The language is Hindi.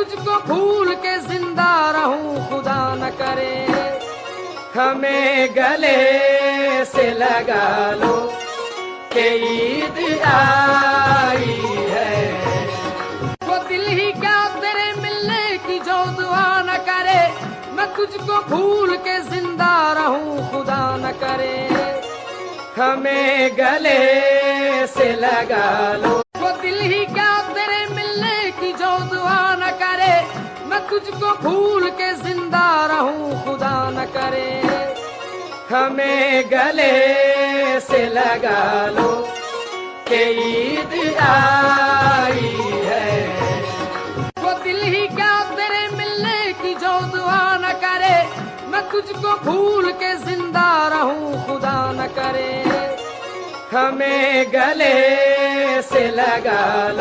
तुझको भूल के जिंदा रहूं, खुदा न करे हमें गले से लगा लो कि ईद आई है। वो दिल ही क्या तेरे मिलने की जो दुआ न करे, मैं तुझको भूल के जिंदा रहूं, खुदा न करे हमें गले से लगा लो। वो दिल ही क्या तेरे मिलने की जो दुआ न करे, मैं तुझको भूल के जिंदा रहूं, खुदा न करे हमें गले से लगा लो कि ईद आई है। वो दिल ही क्या तेरे मिलने की जो दुआ न करे, मैं तुझको भूल के जिंदा रहूं, खुदा न करे हमें गले से लगा लो।